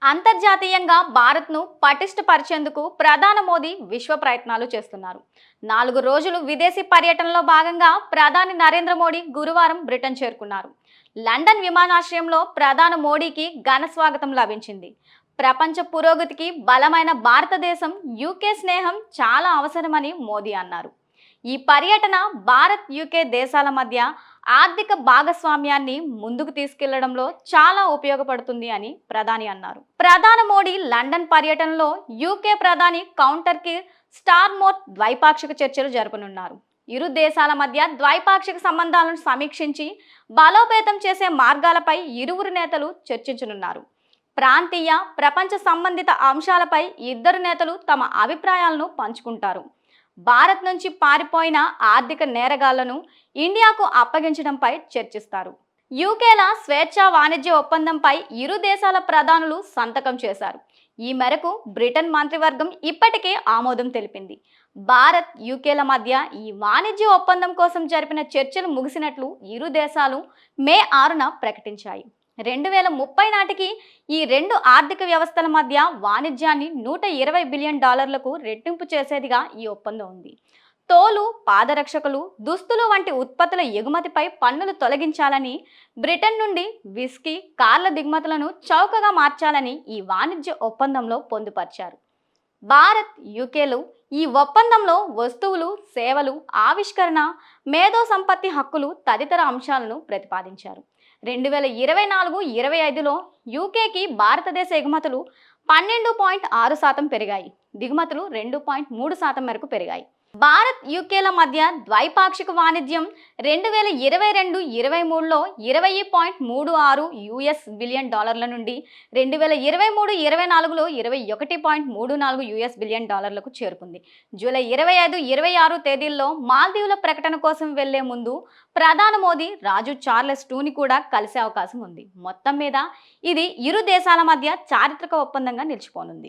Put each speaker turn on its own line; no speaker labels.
అంతర్జాతీయంగా భారత్ను పటిష్టపరిచేందుకు ప్రధాని మోదీ విశ్వ ప్రయత్నాలు చేస్తున్నారు. 4 రోజులు విదేశీ పర్యటనలో భాగంగా ప్రధాని నరేంద్ర మోడీ గురువారం బ్రిటన్ చేరుకున్నారు. లండన్ విమానాశ్రయంలో ప్రధాని మోడీకి ఘన స్వాగతం లభించింది. ప్రపంచ పురోగతికి బలమైన భారతదేశం, యూకే స్నేహం చాలా అవసరమని మోదీ అన్నారు. ఈ పర్యటన భారత్, యూకే దేశాల మధ్య ఆర్థిక భాగస్వామ్యాన్ని ముందుకు తీసుకెళ్లడంలో చాలా ఉపయోగపడుతుంది అని ప్రధాని అన్నారు. ప్రధాని మోడీ లండన్ పర్యటనలో యూకే ప్రధాని కౌంటర్ స్టార్మోర్ ద్వైపాక్షిక చర్చలు జరపనున్నారు. ఇరు దేశాల మధ్య ద్వైపాక్షిక సంబంధాలను సమీక్షించి బలోపేతం చేసే మార్గాలపై ఇరువురు నేతలు చర్చించనున్నారు. ప్రాంతీయ, ప్రపంచ సంబంధిత అంశాలపై ఇద్దరు నేతలు తమ అభిప్రాయాలను పంచుకుంటారు. భారత్ నుంచి పారిపోయిన ఆర్థిక నేరగాళ్లను ఇండియాకు అప్పగించడంపై చర్చిస్తారు. యూకేల స్వేచ్ఛా వాణిజ్య ఒప్పందంపై ఇరు దేశాల ప్రధానులు సంతకం చేశారు. ఈ మేరకు బ్రిటన్ మంత్రివర్గం ఇప్పటికే ఆమోదం తెలిపింది. భారత్, యూకేల మధ్య ఈ వాణిజ్య ఒప్పందం కోసం జరిపిన చర్చలు ముగిసినట్లు ఇరు దేశాలు మే 6న ప్రకటించాయి. 2030 నాటికి ఈ రెండు ఆర్థిక వ్యవస్థల మధ్య వాణిజ్యాన్ని $120 బిలియన్ రెట్టింపు చేసేదిగా ఈ ఒప్పందం ఉంది. తోలు, పాదరక్షకులు, దుస్తులు వంటి ఉత్పత్తుల ఎగుమతిపై పన్నులు తొలగించాలని, బ్రిటన్ నుండి విస్కీ, కార్ల దిగుమతులను చౌకగా మార్చాలని ఈ వాణిజ్య ఒప్పందంలో పొందుపరిచారు. భారత్, యూకేలు ఈ ఒప్పందంలో వస్తువులు, సేవలు, ఆవిష్కరణ, మేధో సంపత్తి హక్కులు తదితర అంశాలను ప్రతిపాదించారు. 2024-25లో యూకేకి భారతదేశ ఎగుమతులు 12.6% పెరిగాయి. దిగుమతులు 2.3% మేరకు పెరిగాయి. భారత్, యూకేల మధ్య ద్వైపాక్షిక వాణిజ్యం 2022-23లో $20.36 బిలియన్ నుండి 2023-24లో $21.34 బిలియన్ చేరుకుంది. జూలై 25-26 తేదీల్లో మాల్దీవుల ప్రకటన కోసం వెళ్లే ముందు ప్రధాని మోదీ రాజు చార్లెస్ టూని కూడా కలిసే అవకాశం ఉంది. మొత్తం మీద ఇది ఇరు దేశాల మధ్య చారిత్రక ఒప్పందంగా నిలిచిపోనుంది.